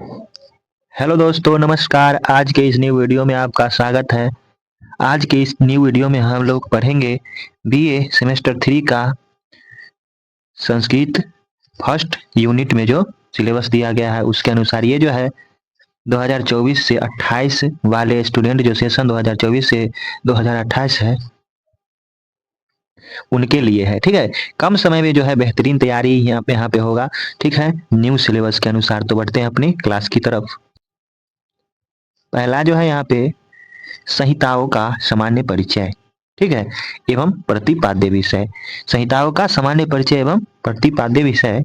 Hello दोस्तों, नमस्कार। आज के इस न्यू वीडियो में आपका स्वागत है। आज के इस न्यू वीडियो में हम लोग पढ़ेंगे बीए सेमेस्टर 3 का संस्कृत फर्स्ट यूनिट में जो सिलेबस दिया गया है उसके अनुसार ये जो है 2024 से 28 वाले स्टूडेंट जो सेशन 2024 से 2028 है उनके लिए है। ठीक है, कम समय में जो है बेहतरीन तैयारी यहाँ पे होगा। ठीक है, न्यू सिलेबस के अनुसार। तो बढ़ते हैं अपनी क्लास की तरफ। पहला जो है यहाँ पे संहिताओं का सामान्य परिचय, ठीक है, एवं प्रतिपाद्य विषय। संहिताओं का सामान्य परिचय एवं प्रतिपाद्य विषय।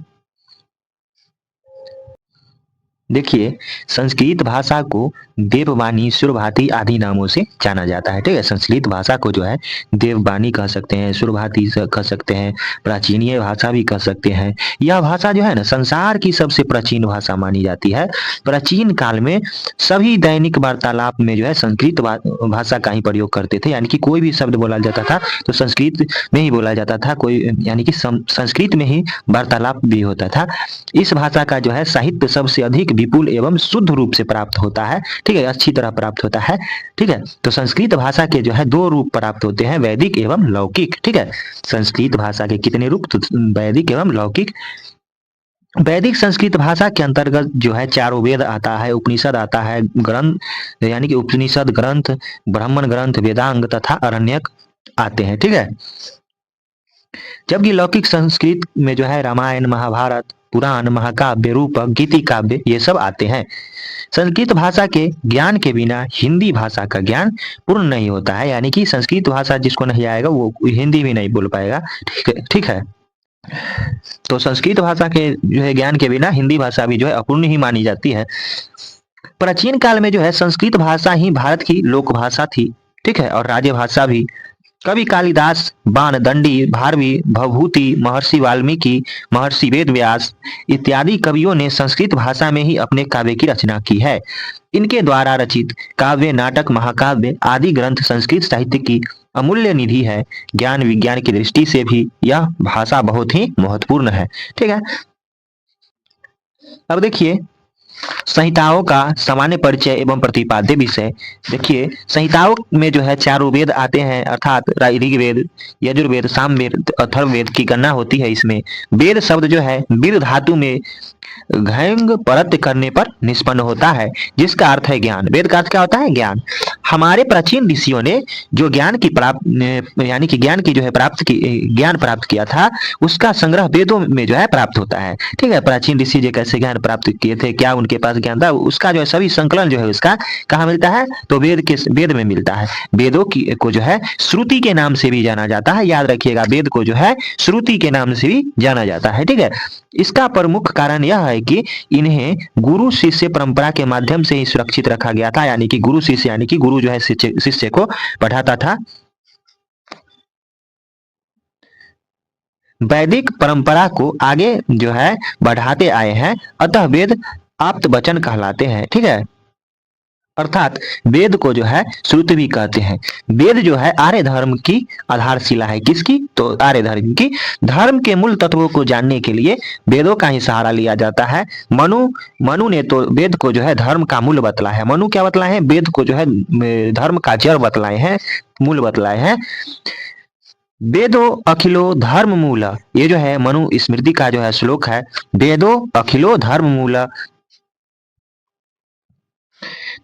देखिए, संस्कृत भाषा को देववाणी, सुरभाती आदि नामों से जाना जाता है। ठीक है, संस्कृत भाषा को जो है देववाणी कह सकते हैं, सुरभाती कह सकते हैं, प्राचीनीय भाषा भी कह सकते हैं। यह भाषा जो है ना संसार की सबसे प्राचीन भाषा मानी जाती है। प्राचीन काल में सभी दैनिक वार्तालाप में जो है संस्कृत भाषा का ही प्रयोग करते थे। यानी कि कोई भी शब्द बोला जाता था तो संस्कृत में ही बोला जाता था। कोई यानी कि संस्कृत में ही वार्तालाप भी होता था। इस भाषा का जो है साहित्य सबसे अधिक विपुल एवं शुद्ध रूप से प्राप्त होता है। ठीक है, अच्छी तरह प्राप्त होता है। ठीक है, तो संस्कृत भाषा के जो है दो रूप प्राप्त होते हैं, वैदिक एवं लौकिक। ठीक है, संस्कृत भाषा के कितने रूप? तो वैदिक एवं लौकिक। वैदिक संस्कृत भाषा के अंतर्गत जो है चारों वेद आता है, उपनिषद आता है, ग्रंथ यानी कि उपनिषद ग्रंथ, ब्राह्मण ग्रंथ, वेदांग तथा अरण्यक आते हैं। ठीक है, जबकि लौकिक संस्कृत में जो है रामायण, महाभारत, पुराण, महाकाव्य, रूपक, गीति काव्य ये सब आते हैं। संस्कृत भाषा के ज्ञान के बिना हिंदी भाषा का ज्ञान पूर्ण नहीं होता है। यानी कि संस्कृत भाषा जिसको नहीं आएगा वो हिंदी भी नहीं बोल पाएगा। ठीक है, ठीक है। तो संस्कृत भाषा के जो है ज्ञान के बिना हिंदी भाषा भी जो है अपूर्ण ही मानी जाती है। प्राचीन काल में जो है संस्कृत भाषा ही भारत की लोक भाषा थी। ठीक है, और राज्य भाषा भी। कवि कालिदास, बाणदंडी, भारवी, भवभूति, महर्षि वाल्मीकि, महर्षि वेदव्यास इत्यादि कवियों ने संस्कृत भाषा में ही अपने काव्य की रचना की है। इनके द्वारा रचित काव्य, नाटक, महाकाव्य आदि ग्रंथ संस्कृत साहित्य की अमूल्य निधि है। ज्ञान विज्ञान की दृष्टि से भी यह भाषा बहुत ही महत्वपूर्ण है। ठीक है, अब देखिए संहिताओं का सामान्य परिचय एवं प्रतिपाद्य विषय। देखिए, संहिताओं में जो है चारों वेद आते हैं, अर्थात ऋग्वेद, यजुर्वेद, सामवेद, अथर्ववेद की गणना होती है इसमें। वेद शब्द जो है वीर धातु में घैंग परत करने पर निष्पन्न होता है, जिसका अर्थ है ज्ञान। वेद का अर्थ क्या होता है? ज्ञान। हमारे प्राचीन ऋषियों ने जो ज्ञान की प्राप्त यानी कि ज्ञान की जो है ज्ञान प्राप्त किया था उसका संग्रह वेदों में जो है प्राप्त होता है। ठीक है, प्राचीन ऋषि जो कैसे ज्ञान प्राप्त किए थे, क्या उनके पास ज्ञान था, उसका जो है सभी संकलन जो है उसका कहाँ मिलता है? तो वेद में मिलता है। वेदों की को जो है श्रुति के नाम से भी जाना जाता है। याद रखिएगा, वेद को जो है श्रुति के नाम से भी जाना जाता है। ठीक है, इसका प्रमुख कारण यह है कि इन्हें गुरु शिष्य परंपरा के माध्यम से ही सुरक्षित रखा गया था। यानी कि गुरु शिष्य यानी कि गुरु जो है शिष्य को पढ़ाता था। वैदिक परंपरा को आगे जो है बढ़ाते आए हैं, अतः वेद आप्त वचन कहलाते हैं। ठीक है, अर्थात वेद को जो है श्रुति भी कहते हैं। वेद जो है आर्य धर्म की आधारशिला है। किसकी? तो आर्य धर्म की। धर्म के मूल तत्वों को जानने के लिए वेदों का ही सहारा लिया जाता है। मनु ने तो वेद को जो है धर्म का मूल बतलाया है। मनु क्या बतलाए हैं? वेद को जो है धर्म का जड़ बतलाए हैं, मूल बतलाए हैं। वेदो अखिलो धर्म मूल, ये जो है मनु स्मृति का जो है श्लोक है। वेदो अखिलो धर्म मूल,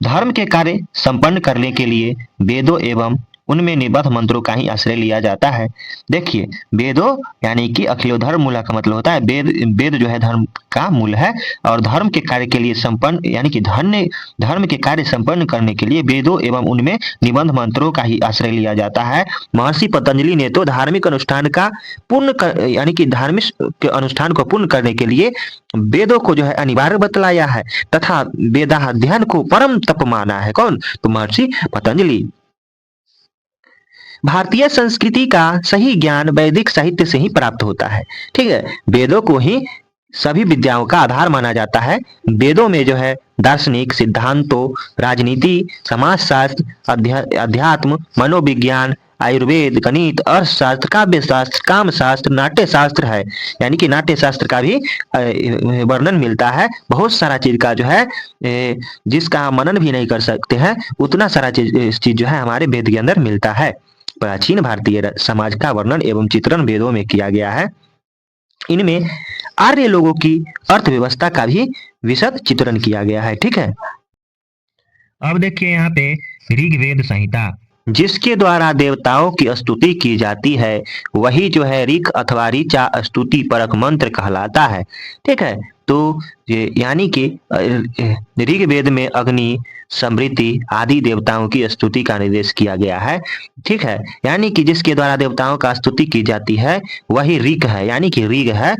धर्म के कार्य संपन्न करने के लिए वेदों एवं उनमें निबद्ध मंत्रों का ही आश्रय लिया जाता है। देखिए, वेदों यानी कि अखिलो धर्म मूल का मतलब होता है वेद जो है धर्म का मूल है, और धर्म के कार्य के लिए संपन्न यानी कि धर्म के कार्य संपन्न करने के लिए वेदों एवं उनमें निबद्ध मंत्रों का ही आश्रय लिया जाता है। महर्षि पतंजलि ने तो धार्मिक अनुष्ठान का यानी कि धार्मिक अनुष्ठान को पूर्ण करने के लिए वेदों को जो है अनिवार्य बतलाया है तथा वेदाध्ययन को परम तप माना है। कौन? तो महर्षि पतंजलि। भारतीय संस्कृति का सही ज्ञान वैदिक साहित्य से ही प्राप्त होता है। ठीक है, वेदों को ही सभी विद्याओं का आधार माना जाता है। वेदों में जो है दार्शनिक सिद्धांतों, राजनीति, समाजशास्त्र, अध्यात्म, मनोविज्ञान आयुर्वेद, गणित, अर्थशास्त्र, काव्य शास्त्र, काम शास्त्र, नाट्य शास्त्र है, यानी कि नाट्य शास्त्र का भी वर्णन मिलता है। बहुत सारा चीज का जो है जिसका हम मनन भी नहीं कर सकते हैं, उतना सारा चीज जो है हमारे वेद के अंदर मिलता है। प्राचीन भारतीय समाज का वर्णन एवं चित्रण वेदों में किया गया है। इनमें आर्य लोगों की अर्थव्यवस्था का भी विशद चित्रण किया गया है। ठीक है, अब देखिए यहाँ पे ऋग्वेद संहिता, जिसके द्वारा देवताओं की स्तुति की जाती है, वही जो है ऋक अथवा ऋचा स्तुति परक मंत्र कहलाता है। ठीक है, तो यानी कि ऋग्वेद में अग्नि, समृद्धि आदि देवताओं की स्तुति का निर्देश किया गया है। ठीक है, यानी कि जिसके द्वारा देवताओं का स्तुति की जाती है वही ऋक है, यानी कि ऋग है।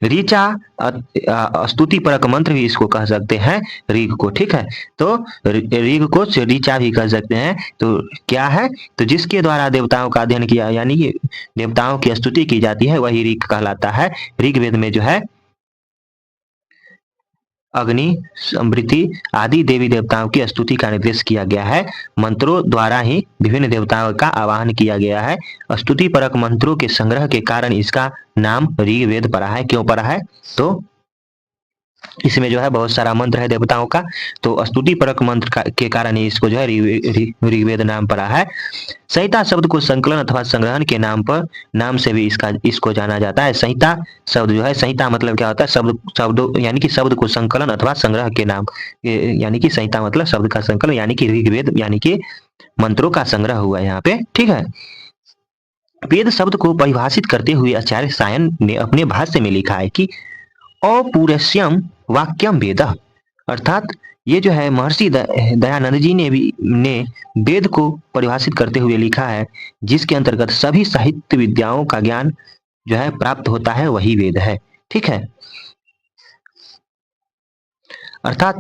ऋचा स्तुति परक मंत्र भी इसको कह सकते हैं ऋग को। ठीक है, तो ऋग को ऋचा भी कह सकते हैं। तो क्या है, तो जिसके द्वारा देवताओं का अध्ययन किया, यानी कि देवताओं की स्तुति की जाती है, वही ऋग कहलाता है। ऋग्वेद में जो है अग्नि, समृद्धि आदि देवी देवताओं की स्तुति का निर्देश किया गया है। मंत्रों द्वारा ही विभिन्न देवताओं का आवाहन किया गया है। स्तुति परक मंत्रों के संग्रह के कारण इसका नाम ऋग्वेद पड़ा है। क्यों पड़ा है, तो इसमें जो है बहुत सारा मंत्र है देवताओं का, तो स्तुति परक मंत्र के कारण ही इसको जो है ऋग्वेद नाम पड़ा है। संहिता शब्द को संकलन अथवा संग्रहण के नाम से भी इसको जाना जाता है। संहिता शब्द जो है, संहिता मतलब क्या होता है, शब्दों यानी कि शब्द को संकलन अथवा संग्रह के नाम, यानी कि संहिता मतलब शब्द का संकलन, यानी कि ऋग्वेद यानी कि मंत्रों का संग्रह हुआ है यहाँ पे। ठीक है, वेद शब्द को परिभाषित करते हुए आचार्य सायन ने अपने भाष्य में लिखा है कि अपौरुषेयम वाक्यम वेद, अर्थात ये जो है महर्षि दयानंद जी ने वेद को परिभाषित करते हुए लिखा है, जिसके अंतर्गत सभी साहित्य विद्याओं का ज्ञान जो है प्राप्त होता है, वही वेद है। ठीक है, अर्थात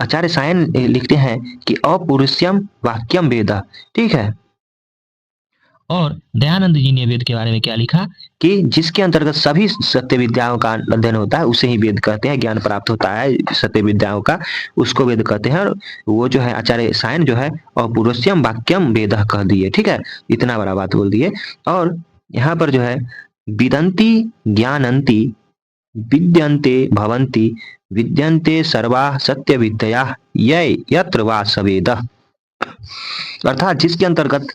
आचार्य सायन लिखते हैं कि अपौरुषेयम वाक्यम वेद। ठीक है, और दयानंद जी ने वेद के बारे में क्या लिखा कि जिसके अंतर्गत सभी सत्य विद्याओं का अध्ययन होता है, उसे ही वेद कहते हैं। ज्ञान प्राप्त होता है सत्य विद्याओं का, उसको वेद कहते हैं। और वो जो है आचार्य सायन जो है अपौरुषेयम वाक्यम वेद कह दिए। ठीक है, इतना बड़ा बात बोल दिए। और यहाँ पर जो है विदंती ज्ञानंती विद्यन्ते भवन्ति विद्यन्ते सर्वा सत्य विद्या यत्र वा सवेद, अर्थात जिसके अंतर्गत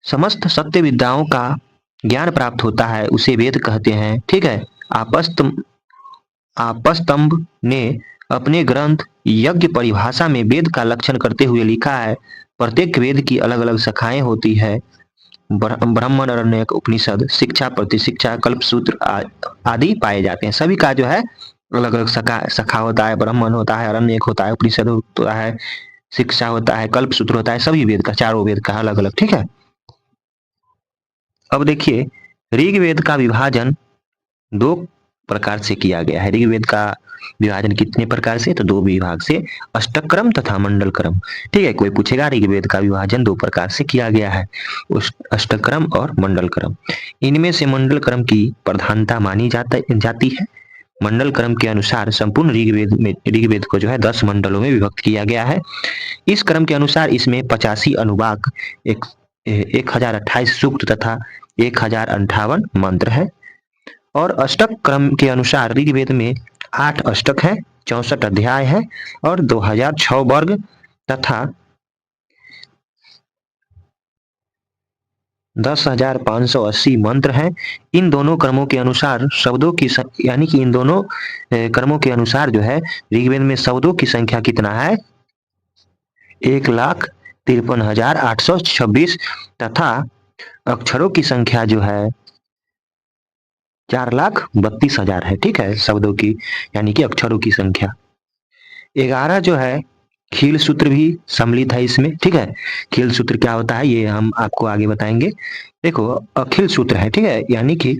समस्त सत्य विद्याओं का ज्ञान प्राप्त होता है, उसे वेद कहते हैं। ठीक है, आपस्तंभ ने अपने ग्रंथ यज्ञ परिभाषा में वेद का लक्षण करते हुए लिखा है, प्रत्येक वेद की अलग अलग शाखाएं होती है। ब्राह्मण, अरण्यक, उपनिषद, शिक्षा, प्रतिशिक्षा, कल्पसूत्र आदि पाए जाते हैं। सभी का जो है अलग अलग शाखा होता है। ब्राह्मण होता है, अरण्यक होता है, उपनिषद होता है, शिक्षा होता है, कल्पसूत्र होता है। सभी वेद का, चारों वेद का अलग अलग। ठीक है, अब देखिए ऋग्वेद का विभाजन दो प्रकार से किया गया है। ऋग्वेद का विभाजन कितने प्रकार से, तो दो विभाग से, अष्टक्रम तथा मंडल क्रम। ठीक है, कोई पूछेगा ऋग्वेद का विभाजन दो प्रकार से किया गया है, अष्टक्रम और मंडल क्रम। इनमें से मंडल क्रम की प्रधानता मानी जाती है। मंडल क्रम के अनुसार संपूर्ण ऋग्वेद को जो है 10 मंडलों में विभक्त किया गया है। इस क्रम के अनुसार इसमें 85 अनुवाक, 1028 सूक्त तथा 1058 मंत्र है। और अष्टक क्रम के अनुसार ऋग्वेद में 8 अष्टक है, 64 अध्याय है और 2006 वर्ग तथा 10,580 मंत्र हैं। इन दोनों क्रमों के अनुसार शब्दों की यानी कि इन दोनों क्रमों के अनुसार जो है ऋग्वेद में शब्दों की संख्या कितना है, 1,53,826 तथा अक्षरों की संख्या जो है 4,32,000 है। ठीक है, शब्दों की यानी कि अक्षरों की संख्या। 11 जो है खील सूत्र भी सम्मिलित है इसमें। ठीक है, खील सूत्र क्या होता है ये हम आपको आगे बताएंगे। देखो अखिल सूत्र है, ठीक है, यानी कि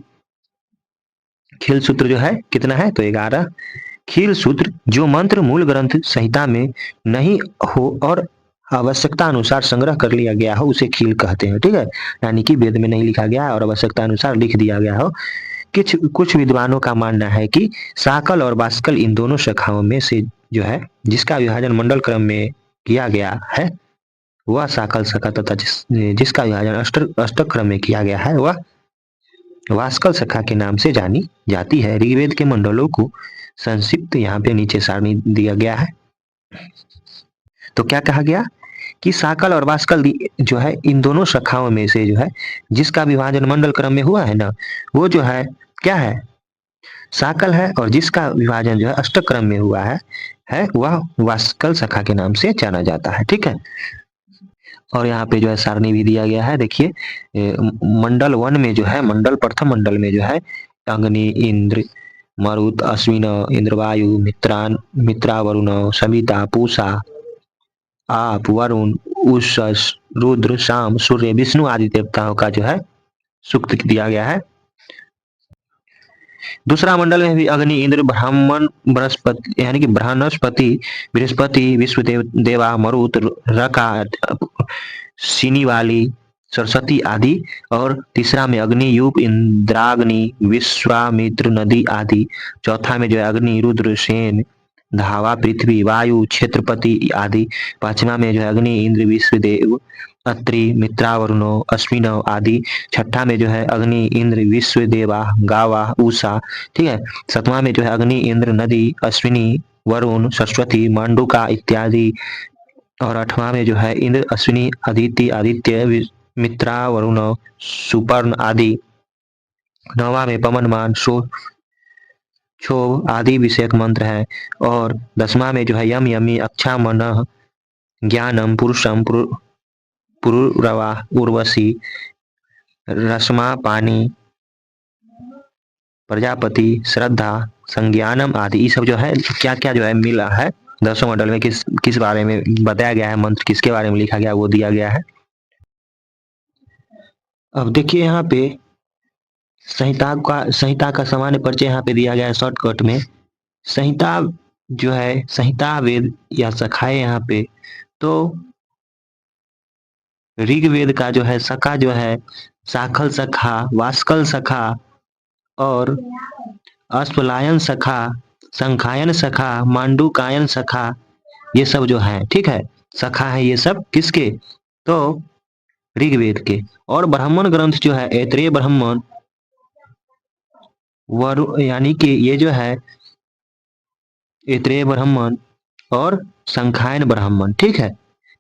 खील सूत्र जो है कितना है, तो 11 खील सूत्र जो मंत्र मूल ग्रंथ संहिता में नहीं हो और आवश्यकता अनुसार संग्रह कर लिया गया हो, उसे खील कहते हैं। ठीक है, यानी कि वेद में नहीं लिखा गया और आवश्यकता अनुसार लिख दिया गया हो। कुछ विद्वानों का मानना है कि साकल और बास्कल इन दोनों शाखाओं में से जो है जिसका विभाजन मंडल क्रम में किया गया है, वह साकल सखा तथा जिसका विभाजन अष्टक क्रम में किया गया है वह वास्कल सखा के नाम से जानी जाती है। ऋग्वेद के मंडलों को संक्षिप्त यहाँ पे नीचे सारणी दिया गया है। तो क्या कहा गया कि साकल और वास्कल जो है इन दोनों शाखाओं में से जो है जिसका विभाजन मंडल क्रम में हुआ है ना, वो जो है क्या है, साकल है, और जिसका विभाजन जो है अष्टक क्रम में हुआ है वह वास्कल शाखा के नाम से जाना जाता है। ठीक है, और यहाँ पे जो है सारणी भी दिया गया है। देखिए मंडल 1 में जो है, मंडल प्रथम मंडल में जो है अग्नि, इंद्र, मरुत, अश्विन, इंद्रवायु, मित्रा, वरुण, समिता, पूषा, आप, वरुण, उषस, रुद्र, शाम, सूर्य, विष्णु आदि देवताओं का जो है सूक्त दिया गया है। दूसरा मंडल में भी अग्नि, इंद्र, ब्राह्मण, बृहस्पति यानी कि बृहस्पति, विश्वदेव, देवा, मरुत, रका, सिनीवाली, सरस्वती आदि। और तीसरा में अग्नि, यूप, इंद्राग्नि, विश्वामित्र, नदी आदि। चौथा में जो है अग्नि, रुद्र, सेन, धावा, पृथ्वी, वायु, क्षेत्रपति आदि। पांचवा में जो है अग्नि, इंद्र, विश्वदेव, अत्रि, मित्रा, वरुण, अश्विन आदि। छठा में जो है अग्नि, इंद्र, विश्व, देवा, गावा, उषा। ठीक है, सतवा में जो है अग्नि, इंद्र, नदी, अश्विनी, वरुण, सरस्वती, मांडुका इत्यादि। और आठवां में जो है इंद्र, अश्विनी, अदिति, आदित्य, मित्रा, वरुण, सुपर्ण आदि। नौवा में पवनमान, क्षोभ आदि विषयक मंत्र है। और 10वां में जो है यम, यमी, अक्षा, मनः, ज्ञानम, पुरुषम, पुरुरवा, उर्वशी, रश्मा, पानी, प्रजापति, श्रद्धा, संज्ञानम आदि। ये सब जो है क्या क्या जो है मिला है 10वें मंडल में, किस बारे में बताया गया है, मंत्र किसके बारे में लिखा गया वो दिया गया है। अब देखिए यहाँ पे संहिता का सामान्य परिचय यहाँ पे दिया गया है शॉर्टकट में। संहिता जो है, संहिता वेद या शाखाएं यहाँ पे, तो ऋग्वेद का जो है शाखा जो है शाखल शाखा, वास्कल शाखा और अश्वलायन शाखा, संखायन शाखा, मांडुकायन शाखा, ये सब जो है, ठीक है, शाखा है ये सब किसके, तो ऋग्वेद के। और ब्राह्मण ग्रंथ जो है ऐत्रेय ब्राह्मण, यानी कि ये जो है ऐत्रेय ब्राह्मण और संखायन ब्राह्मण, ठीक है,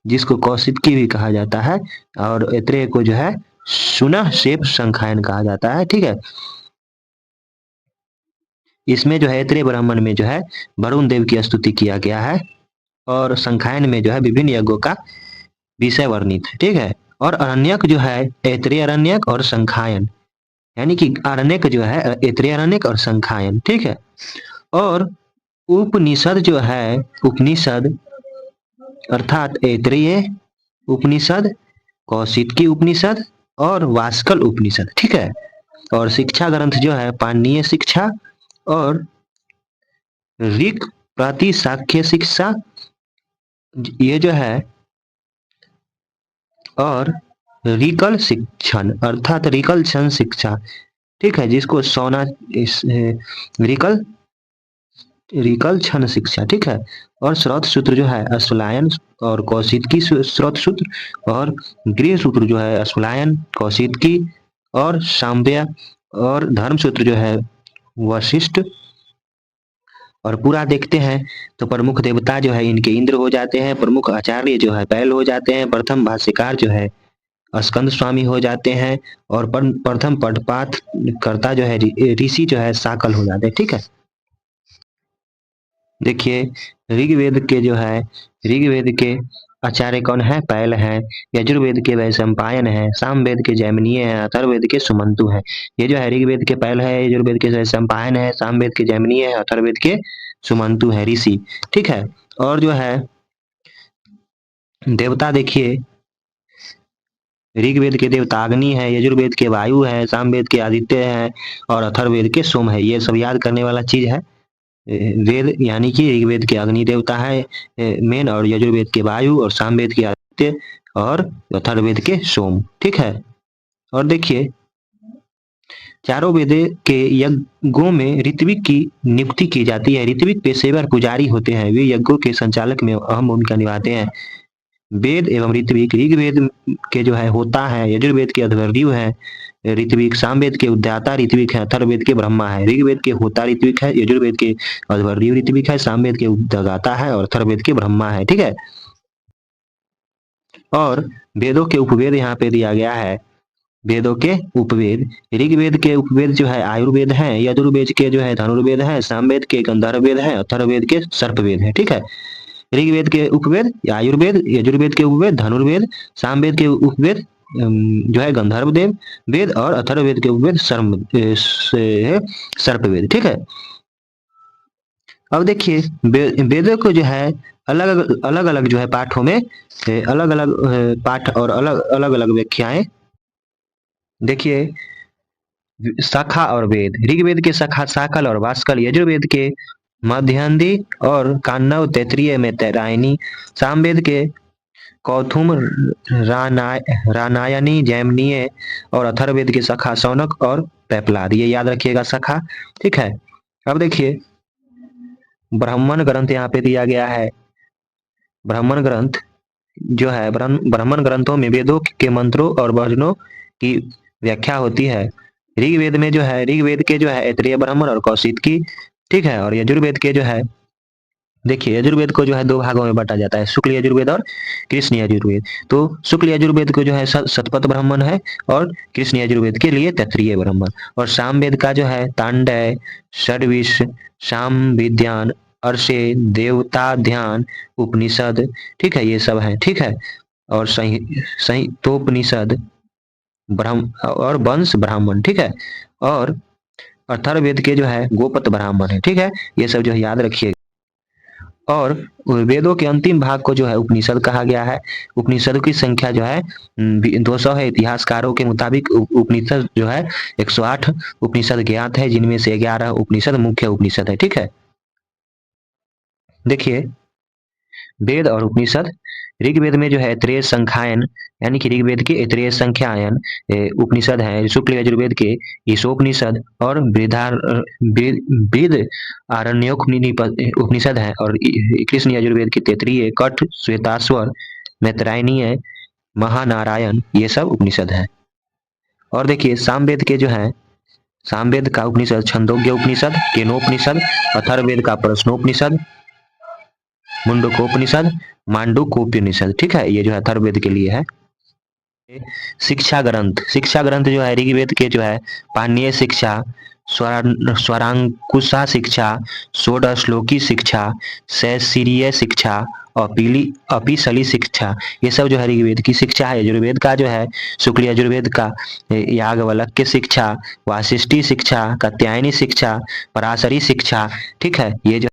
जिसको कौशिकी भी कहा जाता है, और ऐत्रेय को जो है सुनह शेप संखायन कहा जाता है। ठीक है, इसमें जो है ऐत्रेय ब्राह्मण में जो है वरुण देव की स्तुति किया गया है, और संखायन में जो है विभिन्न यज्ञों का विषय वर्णित है। ठीक है, और अरण्यक जो है ऐत्रेय अरण्यक और संखायन, यानी कि अरण्यक जो है ऐत्रेय अरण्यक और संखायन। ठीक है, और उपनिषद जो है, उपनिषद अर्थात ऐत्रेय उपनिषद, कौशिकी उपनिषद और वास्कल उपनिषद। ठीक है, और शिक्षा ग्रंथ जो है पाणिनीय शिक्षा और ऋक प्रतिशाख्य शिक्षा, ये जो है, और रिकल शिक्षण अर्थात रिकल क्षण शिक्षा। ठीक है, जिसको सोना रिकल रिकल क्षण शिक्षा। ठीक है, और स्रोत सूत्र जो है अश्वलायन और कौशिकी स्रोत सूत्र, और गृह सूत्र जो है अश्वलायन, कौशिकी और शाम्य, और धर्म सूत्र जो है वशिष्ठ। और पूरा देखते हैं तो प्रमुख देवता जो है इनके इंद्र हो जाते हैं, प्रमुख आचार्य जो है बैल हो जाते हैं, प्रथम भाष्यकार जो है स्कंद स्वामी हो जाते हैं, और प्रथम पदपाठ कर्ता जो है ऋषि जो है साकल हो जाते हैं। ठीक है, देखिए ऋग्वेद के जो है, ऋग्वेद के आचार्य कौन है, पैल है, यजुर्वेद के वैशंपायन है, सामवेद के जैमिनीय है, अथर्ववेद के सुमंतु है। ये जो है ऋग्वेद के पैल है, यजुर्वेद के वैशंपायन है, सामवेद के जैमिनीय है, अथर्ववेद के सुमंतु है, ऋषि। ठीक है, और जो है देवता देखिए, ऋग्वेद के देवता अग्नि है, यजुर्वेद के वायु है, सामवेद के आदित्य है, और अथर्ववेद के सोम है। ये सब याद करने वाला चीज है। वेद यानी कि ऋग्वेद के अग्नि देवता है मेन, और यजुर्वेद के वायु, और सामवेद के आदित्य, और अथर्ववेद के सोम। ठीक है, और देखिए चारों वेद के यज्ञों में ऋत्विक की नियुक्ति की जाती है। ऋत्विक पेशेवर पुजारी होते हैं, वे यज्ञों के संचालक में अहम भूमिका निभाते हैं। वेद एवं ऋत्विक, ऋग्वेद के जो है होता है, यजुर्वेद के अध्वर्यु है ऋत्विक, सामवेद के उद्याता ऋत्विक है, अथर्ववेद के ब्रह्मा है। ऋग्वेद के होता ऋत्विक है, यजुर्वेद के अध्वर्यु ऋत्विक है, सामवेद के उद्गाता है और अथर्ववेद के ब्रह्मा है। ठीक है। और वेदों के उपवेद यहाँ पे दिया गया है। वेदों के उपवेद, ऋग्वेद के उपवेद जो है आयुर्वेद है, यजुर्वेद के जो है धनुर्वेद है, सामवेद के गंधर्ववेद है, अथर्ववेद के सर्पवेद है। ठीक है। ऋग्वेद के उपवेद आयुर्वेद, यजुर्वेद के उपवेद धनुर्वेद, सामवेद के उपवेद जो है गंधर्व देव वेद और अथर्ववेद के उपवेद सर्पवेद। ठीक है। अब देखिए वेदों को जो है अलग अलग जो है पाठों में अलग अलग पाठ और अलग अलग व्याख्याएं। देखिए शाखा और वेद, ऋग्वेद के शाखा साकल और वास्कल, यजुर्वेद के मध्यंदी और कान्नव तैतरीय में तैरायनी, सामवेद के कौथुम रानायनी जैमनीय और अथर्ववेद के शाखा शौनक और पैपलाद। ये याद रखिएगा शाखा। ठीक है। अब देखिए ब्राह्मण ग्रंथ यहाँ पे दिया गया है। ब्राह्मण ग्रंथ जो है ब्राह्मण ग्रंथों में वेदों के मंत्रों और वचनों की व्याख्या होती है। ऋग्वेद में जो है ऋग्वेद के जो है ऐतरेय ब्राह्मण और कौशिक की। ठीक है। और यजुर्वेद के जो है देखिए यजुर्वेद को जो है दो भागों में बांटा जाता है, शुक्ल यजुर्वेद और कृष्ण यजुर्वेद। तो शुक्ल यजुर्वेद को जो है शतपथ ब्राह्मण है और कृष्ण यजुर्वेद के लिए तैत्तिरीय ब्राह्मण। और सामवेद का जो है तांडय, षड्विश, साम विद्यान, अर्षे, देवता ध्यान, उपनिषद। ठीक है। ये सब है। ठीक है। और संहितोपनिषद ब्रह्म और वंश ब्राह्मण। ठीक है। और अथर्ववेद के जो है गोपत ब्राह्मण है। ठीक है। ये सब जो है याद रखिएगा। और वेदों के अंतिम भाग को जो है उपनिषद कहा गया है। उपनिषद की संख्या जो है 200 है। इतिहासकारों के मुताबिक उपनिषद जो है 108 उपनिषद ज्ञात है, जिनमें से 11 उपनिषद मुख्य उपनिषद है। ठीक है। देखिए वेद और उपनिषद, ऋग्वेद में जो है त्रय संख्यायन यानी कि ऋग्वेद के त्रय संख्यायन उपनिषद है। शुक्ल यजुर्वेद के ईशोपनिषद और वृद उपनिषद है। और कृष्ण यजुर्वेद के तैतरीय, कठ, श्वेताश्वर, मैत्रायणीय, महानारायण, ये सब उपनिषद है। और देखिए सामवेद के जो है सामवेद का उपनिषद छंदोग्य उपनिषद, केनोपनिषद, अथर्ववेद का प्रश्नोपनिषद, मुंडकोपनिषद, मांडुक्योपनिषद। ठीक है। ये जो है अथर्ववेद के लिए है। शिक्षा ग्रंथ जो है ऋग्वेद के जो है पाणिनीय शिक्षा, स्वरांकुशा शिक्षा, षोडश्लोकी शिक्षा, सैसिरीय शिक्षा, अपिशली शिक्षा, ये सब जो है ऋग्वेद की शिक्षा है। यजुर्वेद का जो है शुक्ल यजुर्वेद का याज्ञवल्क्य शिक्षा, वासिष्ठी शिक्षा, कात्यायनी शिक्षा, पराशरी शिक्षा। ठीक है। ये जो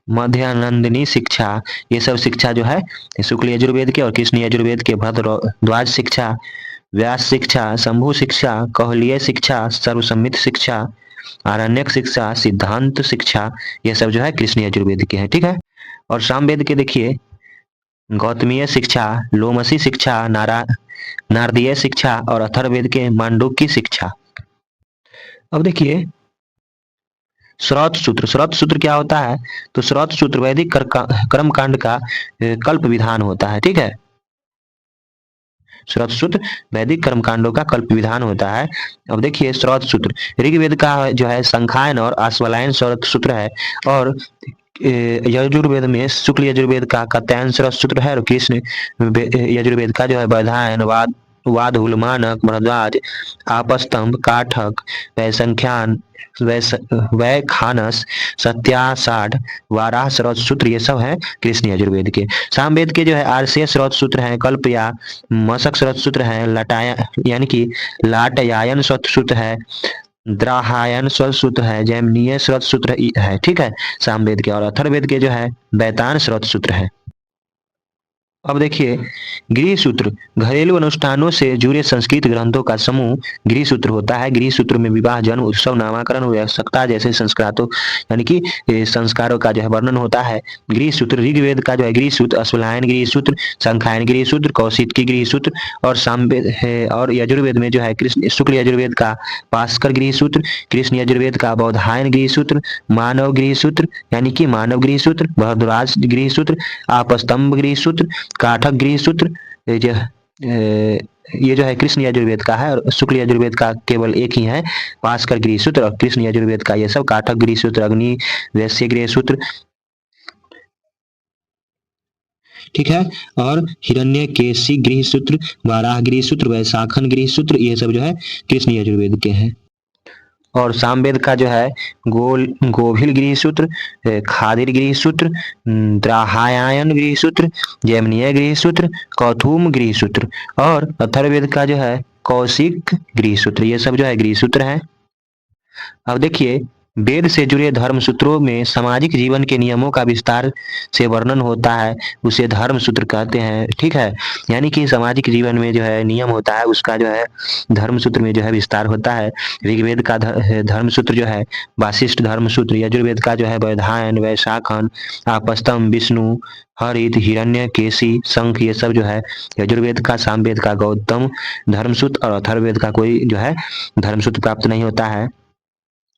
मध्यानंदिनी शिक्षा, ये सब शिक्षा जो है शुक्ल यजुर्वेद के और कृष्ण यजुर्वेद के भरद्वाज शिक्षा, व्यास शिक्षा, शंभु शिक्षा, कौहलीय शिक्षा, सर्वसम्मित शिक्षा, आरण्यक शिक्षा, सिद्धांत शिक्षा, ये सब जो है कृष्ण यजुर्वेद के हैं। ठीक है। और सामवेद के देखिए गौतमीय शिक्षा, लोमसी शिक्षा, नारदीय शिक्षा और अथर्ववेद के मांडुक्य शिक्षा। अब देखिए श्रौत सूत्र क्या होता है? तो श्रौत सूत्र वैदिक कर्मकांड का कल्प विधान होता है। ठीक है। श्रौत सूत्र वैदिक कर्मकांडों का कल्प विधान होता है। अब देखिए श्रौत सूत्र ऋग्वेद का जो है संखायन और आश्वलायन श्रौत सूत्र है। और यजुर्वेद में शुक्ल यजुर्वेद का कात्यायन श्रौत सूत्र है और कृष्ण यजुर्वेद का जो है वैधायन, वाद, हुलमानक, भरद्वाज, आपस्तंभ, काठक, वैसंख्यान, वैखानस, सत्यासाढ़, वाराह स्रोत सूत्र, ये सब है कृष्ण यजुर्वेद के। सामवेद के जो है आरसीय स्रोत सूत्र है, कल्प या मशक स्रोत सूत्र है, लटाया यानी कि लाटयायन स्रोत सूत्र है, द्राहायन स्रोत सूत्र है, जैमिनीय स्रोत सूत्र है। ठीक है। सामवेद के और अथर्ववेद के जो है बैतान स्रोत सूत्र है। अब देखिए, गृह सूत्र घरेलू अनुष्ठानों से जुड़े संस्कृत ग्रंथों का समूह गृह सूत्र होता है। गृह सूत्र में विवाह, जन्म, उत्सव, नामकरण, आवश्यकता जैसे संस्कारों यानी कि संस्कारों का जो है वर्णन होता है। गृह सूत्र ऋग्वेद का जो है गृह सूत्र, अश्वलायन गृह सूत्र, संख्यायन गृह सूत्र, कौशिकी गृह सूत्र और सामवेद है। और यजुर्वेद में जो है कृष्ण शुक्ल यजुर्वेद का भास्कर गृह सूत्र, कृष्ण यजुर्वेद का बौधायन गृह सूत्र, मानव गृह सूत्र यानी कि मानव गृह सूत्र, भरद्वाज गृह सूत्र, आपस्तंभ गृह सूत्र, काठक गृह सूत्र। ये जो है कृष्ण यजुर्वेद का है, और शुक्ल यजुर्वेद का केवल एक ही है, भास्कर गृह सूत्र। और कृष्ण यजुर्वेद का ये सब काठक गृह सूत्र, अग्नि वैश्य गृह सूत्र, ठीक है। और हिरण्यकेशी गृह सूत्र, वाराह गृह सूत्र, वैशाखन गृह सूत्र, ये सब जो है कृष्ण यजुर्वेद के हैं। और सामवेद का जो है गोभिल गृह सूत्र, खादिर गृह सूत्र, द्राहायन गृह सूत्र, जैमिनीय गृह सूत्र, कौथुम गृह सूत्र। और अथर्ववेद का जो है कौशिक गृह सूत्र। ये सब जो है गृह सूत्र है। अब देखिए, वेद से जुड़े धर्म सूत्रों में सामाजिक जीवन के नियमों का विस्तार से वर्णन होता है, उसे धर्म सूत्र कहते हैं, ठीक है। यानी कि सामाजिक जीवन में जो है नियम होता है, उसका जो है धर्म सूत्र में जो है विस्तार होता है। ऋग्वेद का धर्म सूत्र जो है वाशिष्ठ धर्म सूत्र, यजुर्वेद का जो है वैधायन, वैशाखन, आपस्तम, विष्णु, हरित, हिरण्य केशी, शंख, ये सब जो है यजुर्वेद का। सामवेद का गौतम धर्मसूत्र, और अथर्ववेद का कोई जो है धर्मसूत्र प्राप्त नहीं होता है।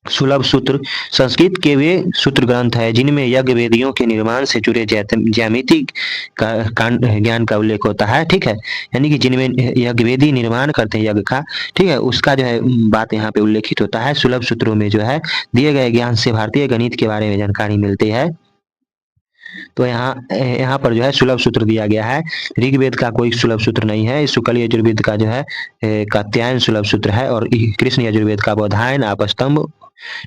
सुलभ सूत्र संस्कृत के वे सूत्र ग्रंथ है जिनमें यज्ञ वेदियों के निर्माण से जुड़े ज्यामितिक ज्ञान का उल्लेख होता है, ठीक है। यानी कि जिनमें यज्ञ वेदी निर्माण करते हैं यज्ञ का, ठीक है, उसका जो है बात यहाँ पे उल्लेखित होता है। सुलभ सूत्रों में जो है दिए गए ज्ञान से भारतीय गणित के बारे में जानकारी मिलती है। तो यहाँ पर जो है सुलभ सूत्र दिया गया है। ऋग्वेद का कोई सुलभ सूत्र नहीं है। शुक्ल यजुर्वेद का जो है कात्यायन सुलभ सूत्र है, और कृष्ण यजुर्वेद का बोधायन, आपस्तंभ,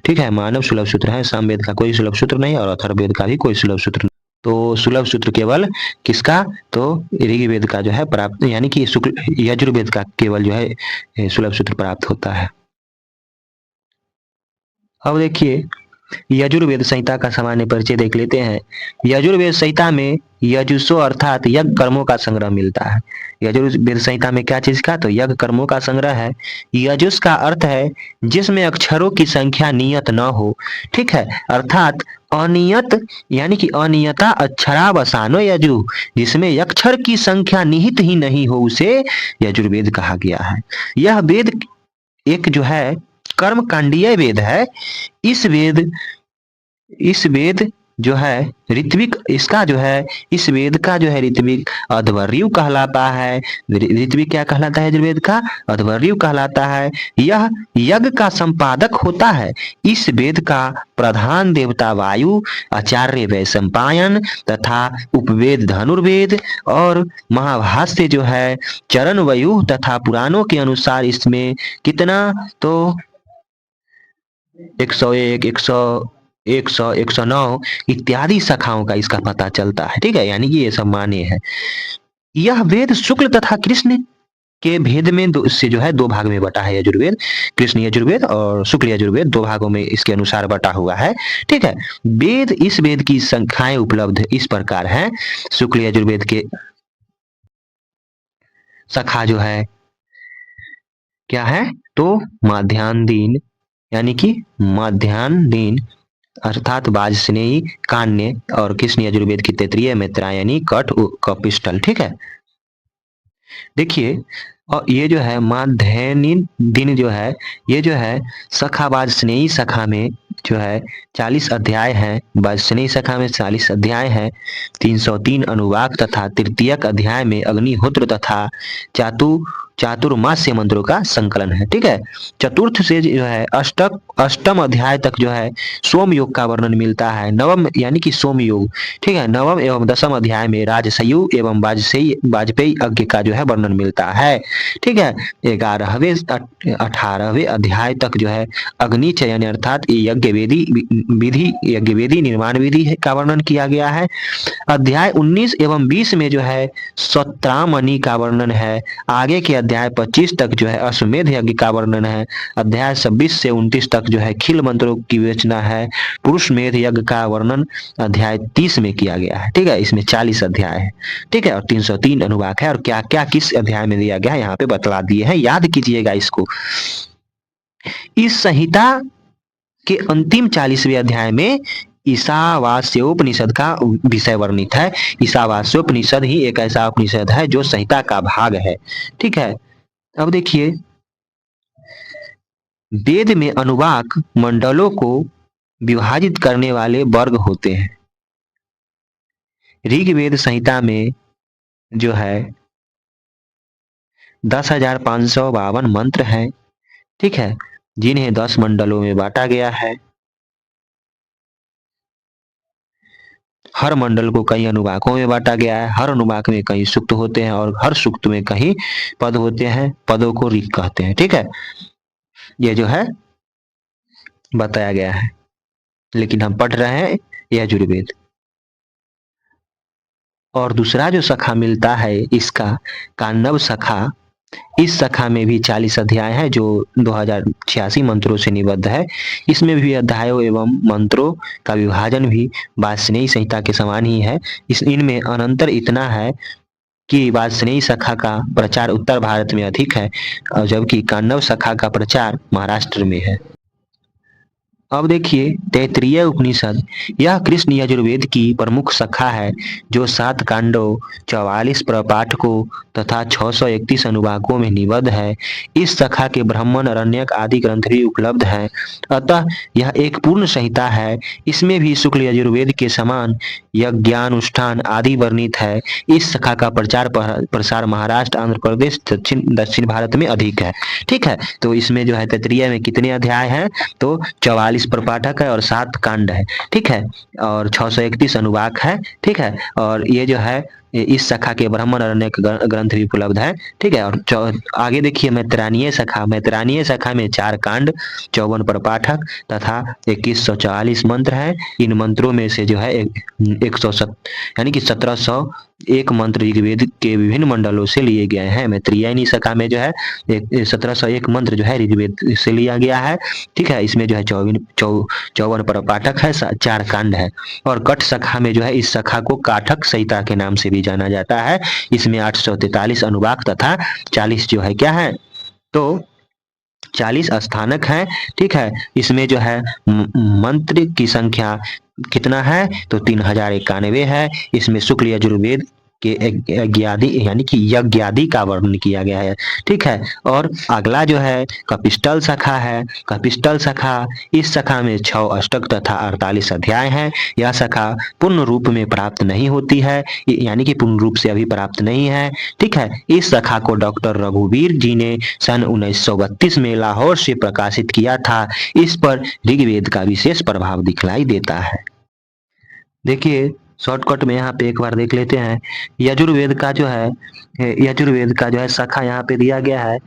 ठीक है, मानव सुलभ सूत्र है। सामवेद का कोई सुलभ सूत्र नहीं, और अथर्ववेद का भी कोई सुलभ सूत्र नहीं। तो सुलभ सूत्र केवल किसका, तो ऋग्वेद का जो है प्राप्त, यानी कि शुक्ल यजुर्वेद का केवल जो है सुलभ सूत्र प्राप्त होता है। अब देखिए, यजुर्वेद संहिता का सामान्य परिचय देख लेते हैं। यजुर्वेद संहिता में यजुसो अर्थात यज्ञ कर्मों का संग्रह मिलता है। यजुर्वेद संहिता में क्या चीज का, तो यज्ञ कर्मों का संग्रह है। यजुस का अर्थ है जिसमें अक्षरों की संख्या नियत न हो, ठीक है, अर्थात अनियत, यानी कि अनियता अक्षरावसानो यजु, जिसमें अक्षर की संख्या निहित ही नहीं हो, उसे यजुर्वेद कहा गया है। यह वेद एक जो है कर्मकांडीय वेद है। इस वेद जो है ऋत्विक, इसका जो है इस वेद का जो है ऋत्विक अध्वर्यु कहलाता है। ऋत्विक क्या कहलाता है, यजुर्वेद का अध्वर्यु कहलाता है। यह यज्ञ का संपादक होता है। इस वेद का प्रधान देवता वायु, आचार्य वैशंपायन तथा उपवेद धनुर्वेद, और महाभाष्य जो है चरण वयु तथा पुराणों के अनुसार इसमें कितना, तो 101, 100, 109 इत्यादि शाखाओं का इसका पता चलता है, ठीक है। यानी कि ये सब माने हैं। यह वेद शुक्ल तथा कृष्ण के भेद में से जो है दो भाग में बटा है यजुर्वेद। कृष्ण यजुर्वेद और शुक्ल यजुर्वेद दो भागों में इसके अनुसार बटा हुआ है, ठीक है। इस वेद की संख्याएं उपलब्ध इस प्रकार हैं। शुक्ल यजुर्वेद के शाखा जो है क्या है, तो माध्यान्ह दिन, यानी कि माध्यान्ह दिन अर्थात वाजस्नेयी, कान्य, और कृष्ण यजुर्वेद की तैतरीय, मैत्रायणी, कठ, कपिस्टल, ठीक है। देखिए, और ये जो है माध्यान्ह दिन जो है, ये जो है सखा वाजस्नेयी शाखा में जो है 40 अध्याय हैं। वाजस्नेयी शाखा में 40 अध्याय हैं। 303 अनुवाक तथा तृतीयक अध्याय में अग्निहोत्र तथा चातुर्मास्य मंत्रों का संकलन है, ठीक है। चतुर्थ से जो है अष्टम अध्याय तक जो है सोम योग का वर्णन मिलता है। नवम यानी कि सोम योग, ठीक है, नवम एवं दसम अध्याय में राजसयु एवं वाजपेयी यज्ञ का जो है वर्णन मिलता है, ठीक है। 11वें 18वें अध्याय तक जो है अग्नि चयन अर्थात यज्ञ वेदी निर्माण विधि का वर्णन किया गया है। अध्याय 19 एवं 20 में जो है सत्रामणि का वर्णन है। आगे के अध्याय 25 तक जो है अश्वमेध यज्ञ का वर्णन है। अध्याय 26 से 29 तक जो है खिल मंत्रों की विवेचना है। पुरुष मेध यज्ञ का वर्णन अध्याय 30 में किया गया है। ठीक है, इसमें 40 अध्याय है। ठीक है, और 303 अनुवाक है, और क्या क्या किस अध्याय में दिया गया है यहाँ पे बतला दिए हैं, याद कीजिएगा इसको। इस संहिता के अंतिम 40वें अध्याय में ईशावास्योपनिषद का विषय वर्णित है। ईशावास्योपनिषद ही एक ऐसा उपनिषद है जो संहिता का भाग है। ठीक है, अब देखिए, वेद में अनुवाक मंडलों को विभाजित करने वाले वर्ग होते हैं। ऋग्वेद संहिता में जो है 10,552 मंत्र हैं। ठीक है, जिन्हें 10 मंडलों में बांटा गया है। हर मंडल को कई अनुवाकों में बांटा गया है। हर अनुवाक में कई सूक्त होते हैं और हर सूक्त में कई पद होते हैं। पदों को ऋग कहते हैं। ठीक है, ये जो है बताया गया है, लेकिन हम पढ़ रहे हैं यजुर्वेद। और दूसरा जो सखा मिलता है इसका कांडव सखा, इस सखा में भी 40 अध्याय है जो 2086 मंत्रों से निबद्ध है। इसमें भी अध्यायों एवं मंत्रों का विभाजन भी वाजस्नेयी संहिता के समान ही है। इनमें अनंतर इतना है कि वाजस्नेयी सखा का प्रचार उत्तर भारत में अधिक है, जबकि कांडव सखा का प्रचार महाराष्ट्र में है। अब देखिए तैत्तिरीय उपनिषद, यह कृष्ण यजुर्वेद की प्रमुख शाखा है जो 7 कांडों, 44 प्रपाठकों तथा 631 अनुवाकों में निबद्ध है। इस शाखा के ब्राह्मण, अरण्यक आदि ग्रंथ भी उपलब्ध हैं। अतः यह एक पूर्ण संहिता है। इसमें भी शुक्ल यजुर्वेद के समान यज्ञानुष्ठान आदि वर्णित है। इस शाखा का प्रचार प्रसार महाराष्ट्र, आंध्र प्रदेश, दक्षिण भारत में अधिक है। ठीक है, तो इसमें जो है तैत्तिरीय में कितने अध्याय हैं? तो 44 प्रपाठक है और 7 कांड है। ठीक है, और 631 अनुवाक है। ठीक है, और ये जो है इस शाखा के ब्राह्मण अरण्यक ग्रंथ भी उपलब्ध है। ठीक है, और आगे देखिए मैत्रानीय शाखा। मैत्रानीय शाखा में 4 कांड, 54 प्रपाठक तथा 2144 मंत्र हैं। इन मंत्रों में से जो है 107 यानी कि 1701 मंत्र ऋग्वेद के विभिन्न मंडलों से लिए गए हैं। मैत्रेयी शाखा में जो है 1701 मंत्र जो है ऋग्वेद से लिया गया है। ठीक है, इसमें जो है 54 प्रपाठक है, 4 कांड है। और कठ शाखा में जो है इस शाखा को काठक संहिता के नाम से भी जाना जाता है। इसमें 843 अनुवाक तथा 40 जो है क्या है, तो 40 स्थानक हैं। ठीक है, इसमें जो है मंत्र की संख्या कितना है, तो 3091 है। इसमें शुक्ल यजुर्वेद के यज्ञादि यानी कि यज्ञादि का वर्णन किया गया है। ठीक है, और अगला जो है कपिस्टल शाखा है। कपिस्टल शाखा, इस शाखा में 6 अष्टक तथा 48 अध्याय हैं। यह शाखा पूर्ण रूप में प्राप्त नहीं होती है, यानी कि पूर्ण रूप से अभी प्राप्त नहीं है। ठीक है, इस शाखा को डॉक्टर रघुवीर जी ने सन 1932 में लाहौर से प्रकाशित किया था। इस पर ऋग्वेद का विशेष प्रभाव दिखलाई देता है। देखिए शॉर्टकट में यहाँ पे एक बार देख लेते हैं। यजुर्वेद का जो है शाखा यहाँ पे दिया गया है।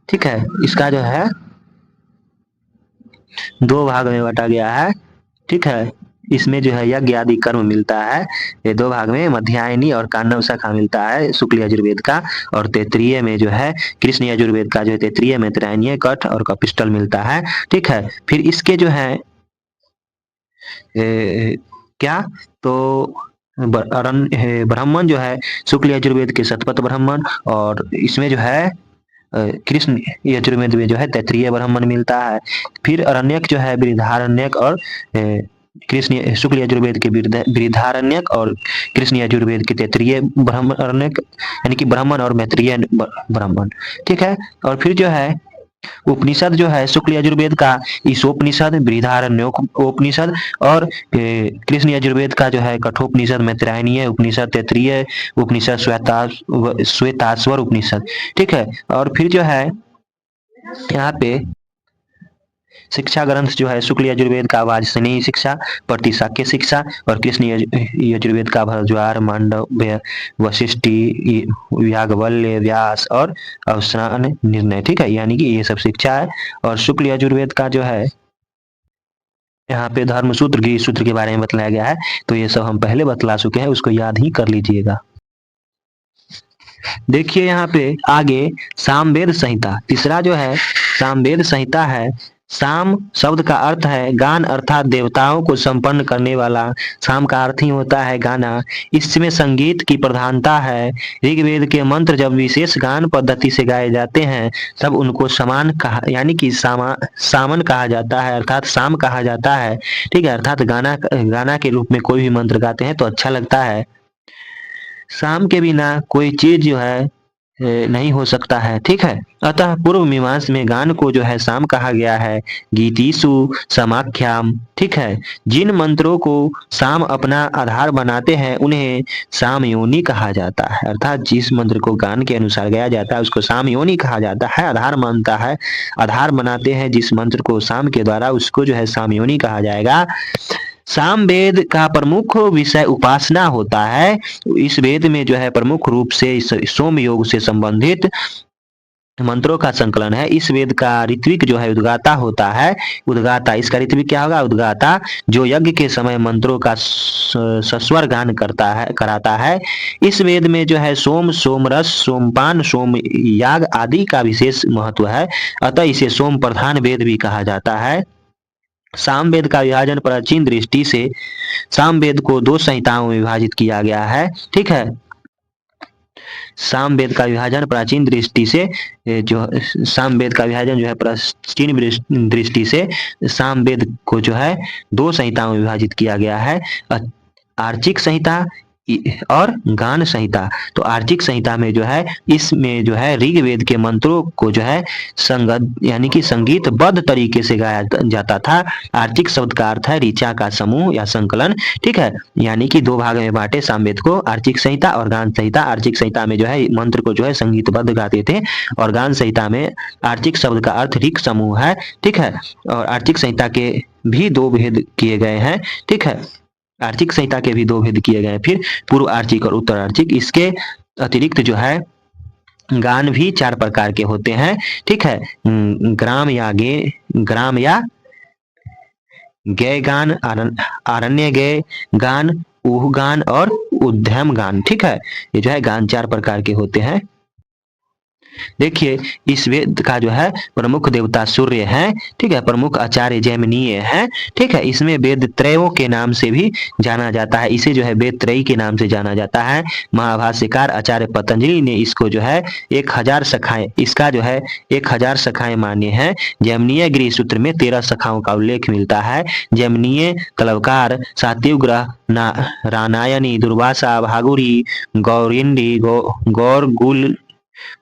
ठीक है, इसका जो है 2 भाग में बांटा गया है। ठीक है, इसमें जो है यज्ञ आदि कर्म मिलता है। ये 2 भाग में मध्यायनी और कांडव शाखा मिलता है शुक्ल यजुर्वेद का। और तैत्तिरीय में जो है कृष्ण यजुर्वेद का जो है तैत्तिरीय, मैत्रायनीय, कठ और कपिस्टल मिलता है। ठीक है, फिर इसके जो है क्या, तो ब्राह्मण जो है शुक्ल यजुर्वेद के शतपथ ब्राह्मण, और इसमें जो है कृष्ण यजुर्वेद में जो है तैत्तिरीय ब्राह्मण मिलता है। फिर अरण्यक जो है बृहदारण्यक और कृष्ण शुक्ल यजुर्वेद के बृहदारण्यक और कृष्ण यजुर्वेद के तैत्तिरीय ब्राह्मण अरण्यक यानी कि ब्राह्मण और मैत्रेय ब्राह्मण। ठीक है, और फिर जो है उपनिषद जो है शुक्ल यजुर्वेद का ईशोपनिषद, बृहदारण्योपनिषद और कृष्ण यजुर्वेद का जो है कठोपनिषद, मैत्रायनीय उपनिषद, तैत्तिरीय उपनिषद, श्वेताश्वर उपनिषद। ठीक है, और फिर जो है यहाँ पे शिक्षा ग्रंथ जो है शुक्ल यजुर्वेद का वाजस्नेयी शिक्षा, प्रतिशाक्य शिक्षा और कृष्ण यजुर्वेद का भरद्वाज, मांडव्य, वशिष्ठी, याज्ञवल्क्य, व्यास और अवसान निर्णय। ठीक है, यानी कि ये सब शिक्षा है। और शुक्ल यजुर्वेद का जो है यहाँ पे धर्म सूत्र, गृह सूत्र के बारे में बतलाया गया है। तो ये सब हम पहले बतला चुके हैं, उसको याद ही कर लीजिएगा। देखिए यहाँ पे आगे सामवेद संहिता, तीसरा जो है सामवेद संहिता है। साम शब्द का अर्थ है गान अर्थात देवताओं को संपन्न करने वाला। साम का अर्थ ही होता है गाना। इसमें संगीत की प्रधानता है। ऋग्वेद के मंत्र जब विशेष गान पद्धति से गाए जाते हैं तब उनको समान कहा यानी कि सामन कहा जाता है अर्थात साम कहा जाता है। ठीक है, अर्थात गाना गाना के रूप में कोई भी मंत्र गाते हैं तो अच्छा लगता है। साम के बिना कोई चीज जो है नहीं हो सकता है। ठीक है, अतः पूर्व मीमांस में गान को जो है साम कहा गया है। गीतिसु समाख्याम। ठीक है, जिन मंत्रों को साम अपना आधार बनाते हैं उन्हें साम योनि कहा जाता है। अर्थात जिस मंत्र को गान के अनुसार गाया जाता है उसको साम योनि कहा जाता है, आधार मानता है, आधार बनाते हैं जिस मंत्र को साम के द्वारा उसको जो है साम योनि कहा जाएगा। सामवेद का प्रमुख विषय उपासना होता है। इस वेद में जो है प्रमुख रूप से सोम योग से संबंधित मंत्रों का संकलन है। इस वेद का ऋत्विक जो है उद्गाता होता है। उद्गाता, इसका ऋत्विक क्या होगा? उद्गाता, जो यज्ञ के समय मंत्रों का सस्वर गान करता है कराता है। इस वेद में जो है सोम, सोमरस, सोमपान, सोम याग आदि का विशेष महत्व है, अतः इसे सोम प्रधान वेद भी कहा जाता है। सामवेद का विभाजन प्राचीन दृष्टि से सामवेद को दो संहिताओं में विभाजित किया गया है। ठीक है, सामवेद का विभाजन प्राचीन दृष्टि से जो सामवेद का विभाजन जो है प्राचीन दृष्टि से सामवेद को जो है दो संहिताओं में विभाजित किया गया है, आर्चिक संहिता और गान संहिता। तो आर्चिक संहिता में जो है इसमें जो है ऋग्वेद के मंत्रों को जो है संगत यानी कि संगीतबद्ध तरीके से गाया जाता था। आर्चिक शब्द का अर्थ है ऋचा का समूह या संकलन। ठीक है, यानी कि दो भाग में बांटे सामवेद को, आर्चिक संहिता और गान संहिता। आर्चिक संहिता में जो है मंत्र को जो है संगीतबद्ध गाते थे और गान संहिता में आर्चिक शब्द का अर्थ ऋक समूह है। ठीक है, और आर्चिक संहिता के भी दो भेद किए गए हैं। ठीक है, आर्चिक संहिता के भी दो भेद किए गए, फिर पूर्व आर्चिक और उत्तर आर्चिक। इसके अतिरिक्त जो है गान भी चार प्रकार के होते हैं। ठीक है, ग्राम या गय गान, आरण्य गय गान, ऊह गान और उद्यम गान। ठीक है, ये जो है गान चार प्रकार के होते हैं। देखिए इस वेद का जो है प्रमुख देवता सूर्य है। ठीक है, प्रमुख आचार्य जैमिनीय है। ठीक है, इसमें वेद त्रयों के नाम से भी जाना जाता है, इसे जो है वेद त्रयी के नाम से जाना जाता है। महाभाष्यकार आचार्य पतंजलि ने इसको जो है 1000 शाखाएं, इसका जो है 1000 शाखाएं मान्य है। जैमिनीय गृह सूत्र में 13 शाखाओं का उल्लेख मिलता है। जैमिनीय कलवकार, सात्विग्रह, रानायनी, दुर्वासा, भागुरी, गौरिंडी,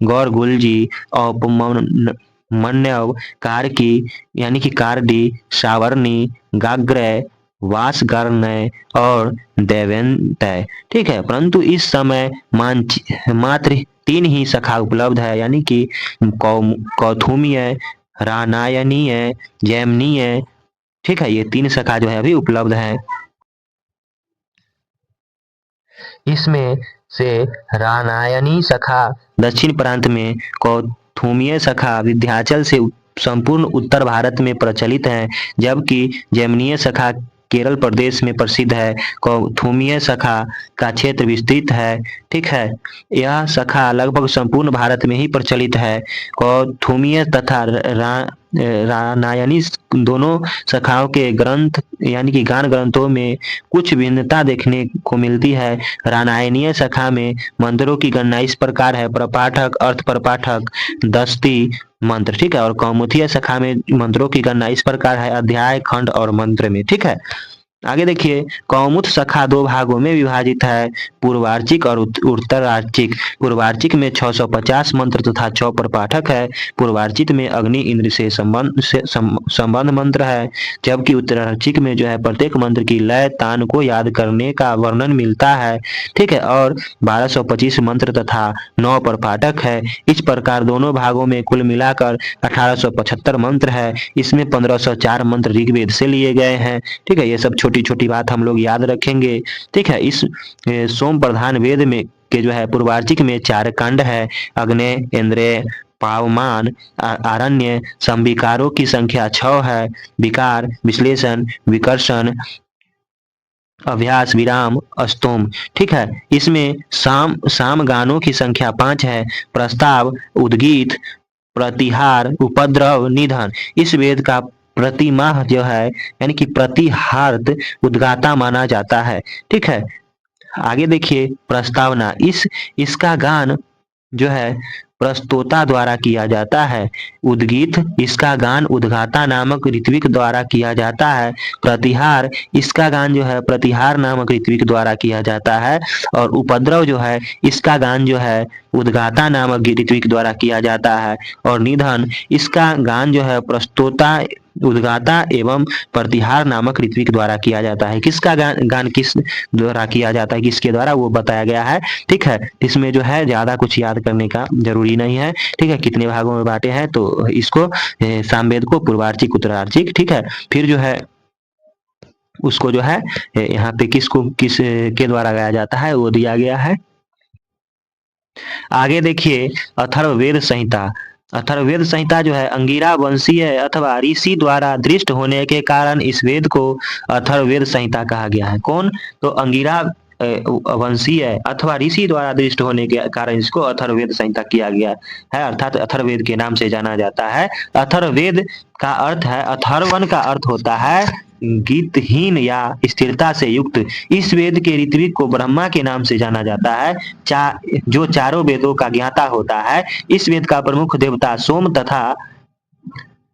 गौरगुल जी, औपमन्यव, कारकी यानी कि कारडी, सावर्णी, गाग्रय, वासगर्णय और देवेंतय। ठीक है, परंतु इस समय मात्र 3 ही शाखा उपलब्ध है, यानी कि कौथुमीय, रानायनीय, जैमिनीय। ठीक है, ये 3 शाखा जो है अभी उपलब्ध है। इसमें से रानायनी शाखा दक्षिण प्रांत में, कौथुमीय शाखा विंध्याचल से संपूर्ण उत्तर भारत में प्रचलित है, जबकि जैमिनीय शाखा केरल प्रदेश में प्रसिद्ध है। कौथुमीय शाखा का क्षेत्र विस्तृत है। ठीक है, यह शाखा लगभग संपूर्ण भारत में ही प्रचलित है। कौथुमीय तथा रानायनी दोनों शाखाओं के ग्रंथ यानी कि गान ग्रंथों में कुछ भिन्नता देखने को मिलती है। रानायनीय शाखा में मंत्रों की गणना इस प्रकार है: प्रपाठक, अर्थ प्रपाठक, दस्ती मंत्र। ठीक है, और कौमुदीय शाखा में मंत्रों की गणना इस प्रकार है: अध्याय, खंड और मंत्र में। ठीक है, आगे देखिए कौमुद शाखा दो भागों में विभाजित है, पूर्वार्चिक और उत्तरार्चिक। पूर्वार्चिक में 650 मंत्र तथा 6 प्रपाठक है। पूर्वार्चिक में अग्नि इंद्र से संबंध मंत्र है, जबकि उत्तरार्चिक में जो है प्रत्येक मंत्र की लय तान को याद करने का वर्णन मिलता है। ठीक है, और 1225 मंत्र तथा 9 प्रपाठक है। इस प्रकार दोनों भागों में कुल मिलाकर 1875 मंत्र है। इसमें 1504 मंत्र ऋग्वेद से लिए गए हैं। ठीक है, ये सब छोटी छोटी बात हम लोग याद रखेंगे। ठीक है, इस सोम प्रधान वेद में के जो है पूर्वार्चिक में 4 कांड है: अग्नि, इंद्रिय, पावमान, आरण्य। संविकारों की संख्या 6 है: विकार, विश्लेषण, विकर्षण, अभ्यास, विराम, स्तोम। ठीक है, इसमें साम साम गानों की संख्या 5 है। प्रस्ताव, उद्गीत, प्रतिहार, उपद्रव, निधन। इस वेद का प्रतिमाह जो है यानी कि प्रतिहार्थ उद्गाता माना जाता है। ठीक है, आगे देखिए प्रस्तावना। इसका गान जो है प्रस्तोता द्वारा किया जाता है। उद्गीत, इसका गान उद्गाता नामक ऋत्विक द्वारा किया जाता है। प्रतिहार, इसका गान जो है प्रतिहार नामक ऋत्विक द्वारा किया जाता है। और उपद्रव जो है इसका गान जो है उद्गाता नामक ऋत्विक द्वारा किया जाता है। और निधन, इसका गान जो है प्रस्तोता, उद्गाता एवं प्रतिहार नामक ऋत्विक द्वारा किया जाता है। किसका गान किस द्वारा किया जाता है, किसके द्वारा, वो बताया गया है। ठीक है, इसमें जो है ज्यादा कुछ याद करने का जरूरी नहीं है। ठीक है, कितने भागों में बांटे हैं तो इसको सामवेद को पूर्वार्चिक, उत्तरार्चिक। ठीक है, फिर जो है उसको जो है यहाँ पे किस के द्वारा गाया जाता है वो दिया गया है। आगे देखिए अथर्ववेद संहिता। अथर्ववेद संहिता जो है अंगिरा वंशीय अथवा ऋषि द्वारा दृष्ट होने के कारण इस वेद को अथर्ववेद संहिता कहा गया है। कौन? तो अंगिरा वंशीय अथवा ऋषि द्वारा दृष्ट होने के कारण इसको अथर्ववेद संहिता किया गया है, अर्थात अथर्ववेद के नाम से जाना जाता है। अथर्ववेद का अर्थ है, अथर्वन का अर्थ होता है गीतहीन या स्थिरता से युक्त। इस वेद के ऋत्विक को ब्रह्मा के नाम से जाना जाता है, जो चारों वेदों का ज्ञाता होता है। इस वेद का प्रमुख देवता सोम तथा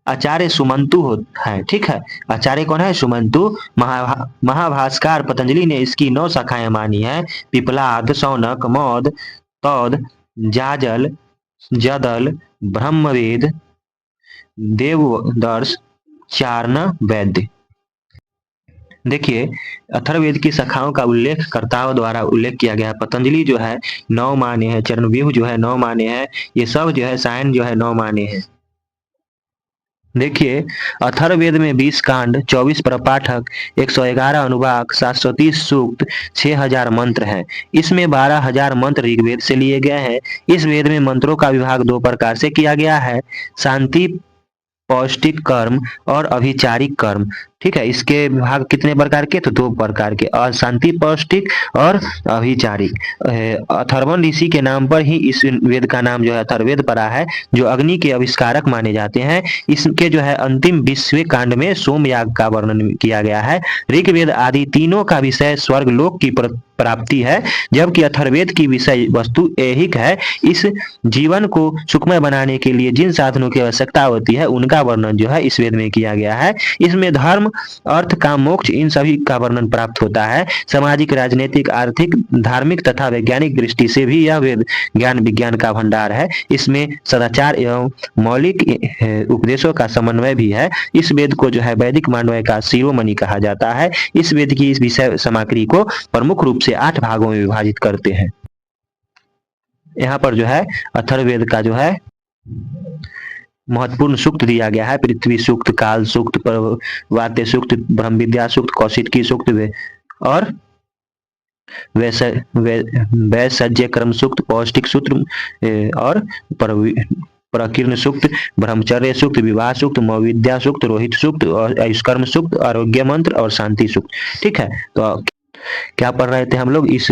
आचार्य सुमंतु है। ठीक है, आचार्य कौन है? सुमंतु। महाभास्कर पतंजलि ने इसकी 9 शाखाएं मानी है। पिपलाद, शौनक, मौद, तौद, जाजल, जदल, ब्रह्मवेद, देवदर्श, चारण, वैद्य। देखिए अथर्ववेद की शाखाओं का उल्लेख कर्ताओं द्वारा उल्लेख किया गया है। पतंजलि जो है 9 माने हैं, चरणव्यूह जो है 9 माने हैं, ये सब जो है सायन जो है 9 माने हैं। देखिए अथर्ववेद में 20 कांड, 24 प्रपाठक, 111 अनुवाक, 730 सूक्त, 6000 मंत्र हैं। इसमें 12,000 मंत्र ऋग्वेद से लिए गए हैं। इस वेद में मंत्रों का विभाग 2 प्रकार से किया गया है, शांति पौष्टिक कर्म और अभिचारिक कर्म। ठीक है, इसके विभाग कितने प्रकार के? तो 2 प्रकार के, और शांति पौष्टिक और अभिचारिक। अथर्वण ऋषि के नाम पर ही इस वेद का नाम जो है अथर्ववेद पड़ा है, जो अग्नि के आविष्कारक माने जाते हैं। इसके जो है अंतिम 20वें कांड में सोमयाग का वर्णन किया गया है। ऋग्वेद आदि तीनों का विषय स्वर्ग लोक की प्राप्ति है, जबकि अथर्ववेद की विषय वस्तु ऐहिक है। इस जीवन को सुखमय बनाने के लिए जिन साधनों की आवश्यकता होती है उनका वर्णन जो है इस वेद में किया गया है। इसमें धर्म, अर्थ, काम, मोक्ष इन सभी का वर्णन प्राप्त होता है। सामाजिक, राजनीतिक, आर्थिक, धार्मिक तथा वैज्ञानिक दृष्टि से भी यह वेद ज्ञान विज्ञान का भंडार है। इसमें सदाचार एवं मौलिक उपदेशों का समन्वय भी है। इस वेद को जो है वैदिक मानवय का शिरोमणि कहा जाता है। इस वेद की इस विषय सामग्री को प्रमुख रूप से 8 भागों में विभाजित करते हैं। यहाँ पर जो है अथर्ववेद का जो है महत्वपूर्ण सूक्त दिया गया है। पृथ्वी सूक्त, काल सूक्त, वात्य सूक्त, ब्रह्म विद्या सूक्त, कौशिकी सूक्त और वैसज्य कर्म सूक्त, पौष्टिक सूत्र और प्रकीर्ण सूक्त, ब्रह्मचर्य सूक्त, विवाह सूक्त, मौविद्या सूक्त, रोहित सूक्त और आयुष्कर्म सूक्त, आरोग्य मंत्र और शांति सूक्त। ठीक है, तो क्या पढ़ रहे थे हम लोग? इस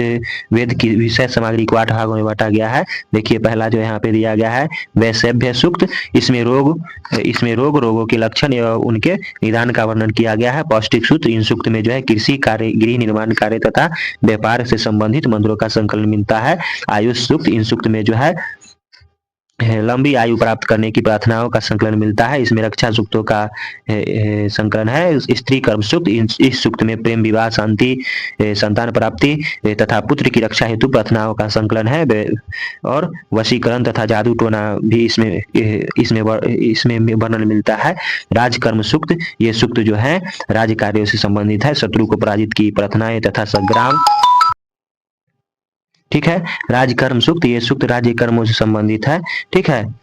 वेद की विषय सामग्री को 8 भागों में बांटा गया है। देखिए पहला जो यहाँ पे दिया गया है वैसभ्य सूक्त। इसमें रोगों के लक्षण एवं उनके निदान का वर्णन किया गया है। पौष्टिक सूत्र, इन सूक्त में जो है कृषि कार्य, गृह निर्माण कार्य तथा व्यापार से संबंधित मंत्रों का संकलन मिलता है। आयुष सूक्त, इन सूक्त में जो है लंबी आयु प्राप्त करने की प्रार्थनाओं का संकलन मिलता है। इसमें रक्षा सूक्तों का संकलन है। स्त्री कर्म सूक्त, इस सूक्त में प्रेम, विवाह, शांति, संतान प्राप्ति तथा पुत्र की रक्षा हेतु प्रार्थनाओं का संकलन है। और वशीकरण तथा जादू टोना भी इसमें वर्णन मिलता है। राजकर्म सूक्त, ये सूक्त जो है राज कार्यों से संबंधित है। शत्रु को पराजित की प्रार्थनाएं तथा संग्राम। ठीक है, राजकर्म सूक्त, ये सूक्त राज्य कर्मों से संबंधित है। ठीक है,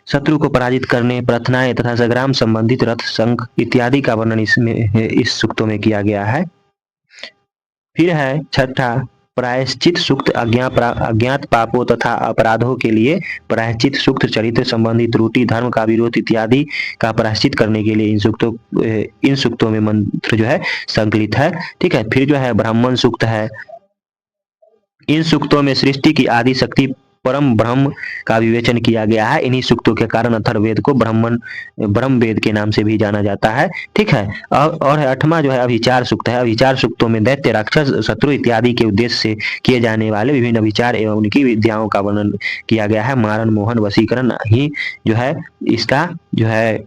शत्रु को पराजित करने, प्रार्थनाएं तथा संग्राम संबंधित रथ, शंख इत्यादि का वर्णन इस सूक्तों में किया गया है। फिर है छठा प्रायश्चित सूक्त अज्ञात पापों तथा अपराधों के लिए प्रायश्चित सूक्त, चरित्र संबंधी त्रुटि, धर्म का विरोध इत्यादि का प्रायश्चित करने के लिए इन सूक्तों में मंत्र जो है संकलित है। ठीक है, फिर जो है ब्राह्मण सूक्त है। इन सूक्तों में सृष्टि की आदि शक्ति परम ब्रह्म का विवेचन किया गया है। इन्हीं सूक्तों के कारण अथर्ववेद को ब्रह्म वेद के नाम से भी जाना जाता है। ठीक है, और 8वां जो है अभिचार सूक्त है। अभिचार सूक्तों में दैत्य, राक्षस, शत्रु इत्यादि के उद्देश्य से किए जाने वाले विभिन्न विचार एवं उनकी विद्याओं का वर्णन किया गया है। मारण, मोहन, वशीकरण ही जो है इसका जो है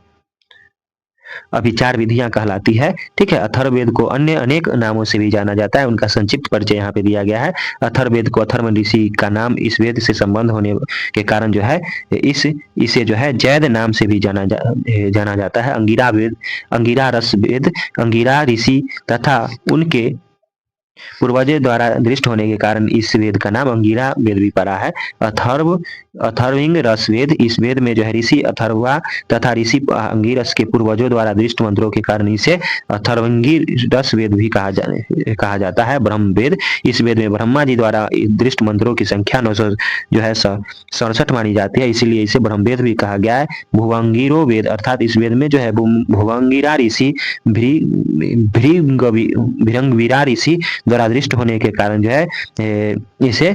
अभिचार विधियां कहलाती है। ठीक है, अथर्ववेद को अन्य अनेक नामों से भी जाना जाता है। उनका संक्षिप्त परिचय यहाँ पे दिया गया है। अथर्ववेद को अथर्व ऋषि का नाम इस वेद से संबंध होने के कारण जो है इसे जो है जैद नाम से भी जाना जाता है। अंगिरा वेद, अंगिरा रस वेद, अंगिरा ऋषि तथा उनके पूर्वजों द्वारा दृष्ट होने के कारण इस वेद का नाम अंगिरा वेद भी पड़ा है। अथर्विंग रस वेद, इस वेद में जो है ऋषि अथर्वा तथा ऋषि अंगिरस के पूर्वजों द्वारा दृष्ट मंत्रों के कारण इसे अथर्वंगी रस वेद भी कहा जाता है। ब्रह्म वेद, इस वेद में ब्रह्मा जी द्वारा दृष्ट मंत्रों की संख्या 900 जो है 67 मानी जाती है, इसीलिए इसे ब्रह्म वेद भी कहा गया है। भुवंगिरो वेद, अर्थात इस वेद में जो है भुवंगिरा ऋषि भृंगवीरा ऋषि द्वारा दृष्ट होने के कारण जो है इसे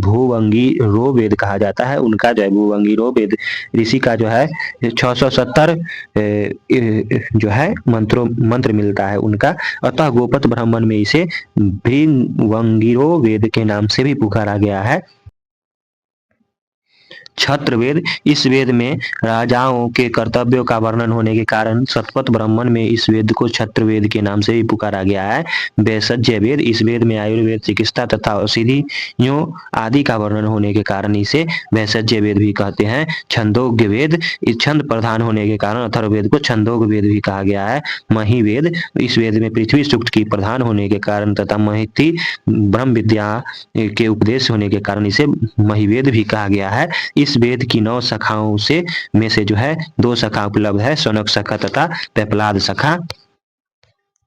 भुवंगी रो वेद कहा जाता है। उनका जो है भुवंगी रो वेद ऋषि का जो है 670 जो है मंत्र मिलता है उनका। अतः गोपत ब्राह्मण में इसे भृंगवंगिरो वेद के नाम से भी पुकारा गया है। छत्र वेद, इस वेद में राजाओं के कर्तव्यों का वर्णन होने के कारण शतपथ ब्राह्मण में इस वेद को छत्र वेद के नाम से भी पुकारा गया है। वैसज्य वेद, इस वेद में आयुर्वेद, चिकित्सा तथा औषधियों आदि का वर्णन होने के कारण इसे वैसज्य वेद भी कहते हैं। छंदोग्य वेद, इस छंद प्रधान होने के कारण अथर्ववेद को छंदोग्य वेद भी कहा गया है। मही वेद, इस वेद में पृथ्वी सूक्त की प्रधान होने के कारण तथा महिति ब्रह्म विद्या के उपदेश होने के कारण इसे महिवेद भी कहा गया है। इस वेद की 9 शाखाओं में से जो है 2 शाखा उपलब्ध है, शौनक शाखा तथा पेपलाद शाखा।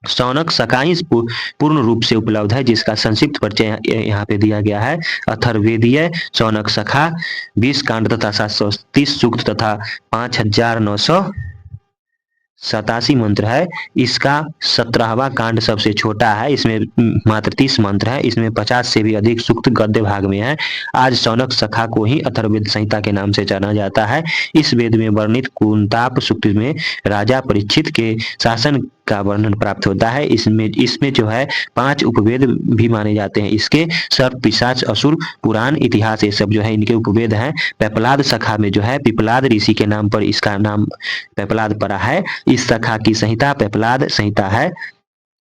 शौनक शाखा ही पूर्ण रूप से उपलब्ध है, जिसका संक्षिप्त परिचय यहाँ पे दिया गया है। अथर्वेदीय शौनक शाखा 20 कांड तथा 730 सूक्त तथा 5987 मंत्र है। इसका 17वां कांड सबसे छोटा है, इसमें मात्र 30 मंत्र है। इसमें 50 से भी अधिक सूक्त गद्य भाग में है। आज शौनक शाखा को ही अथर्ववेद संहिता के नाम से जाना जाता है। इस वेद में वर्णित कुंताप सूक्त में राजा परीक्षित के शासन का वर्णन प्राप्त होता है। इसमें जो है 5 उपवेद भी माने जाते हैं। इसके सर्प, पिशाच, असुर, पुराण, इतिहास, ये सब जो है इनके उपवेद हैं। पेपलाद शाखा में जो है पिपलाद ऋषि के नाम पर इसका नाम पेपलाद पड़ा है। इस शाखा की संहिता पेपलाद संहिता है।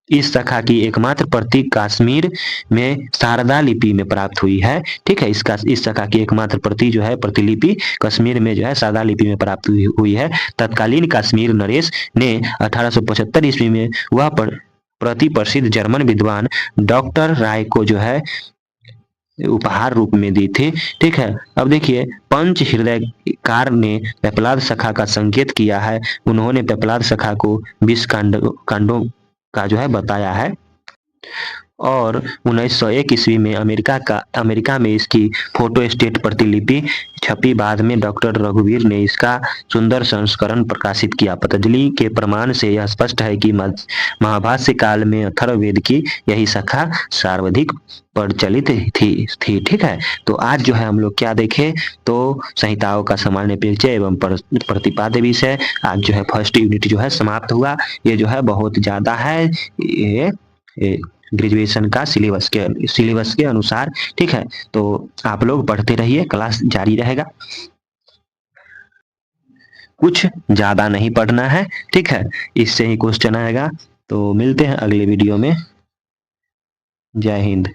इस शाखा की एकमात्र प्रति कश्मीर में शारदा लिपि में प्राप्त हुई है। ठीक है, इस शाखा की एकमात्र प्रति जो है प्रतिलिपि कश्मीर में जो है शारदा लिपि में प्राप्त हुई है। तत्कालीन कश्मीर नरेश ने 1875 ईस्वी में वह प्रति प्रसिद्ध जर्मन विद्वान डॉक्टर राय को जो है उपहार रूप में दी थी। ठीक है, अब देखिए पंच हृदयकार ने पेपलाद शाखा का संकेत किया है। उन्होंने पेपलाद शाखा को 20 कांडों का जो है बताया है और 1901 ईस्वी में अमेरिका में इसकी फोटोस्टेट प्रतिलिपि छपी। बाद में डॉक्टर रघुवीर ने इसका सुंदर संस्करण प्रकाशित किया। पतंजलि के प्रमाण से यह स्पष्ट है कि महाभाष्य काल में अथर्ववेद की यही शाखा सर्वाधिक प्रचलित थी। ठीक है, तो आज जो है हम लोग क्या देखें तो संहिताओं का सामान्य परिचय एवं प्रतिपाद्य विषय। आज जो है फर्स्ट यूनिट जो है समाप्त हुआ। ये जो है बहुत ज्यादा है, ये ग्रेजुएशन का सिलेबस के अनुसार। ठीक है, तो आप लोग पढ़ते रहिए, क्लास जारी रहेगा। कुछ ज्यादा नहीं पढ़ना है। ठीक है, इससे ही क्वेश्चन आएगा। तो मिलते हैं अगले वीडियो में। जय हिंद।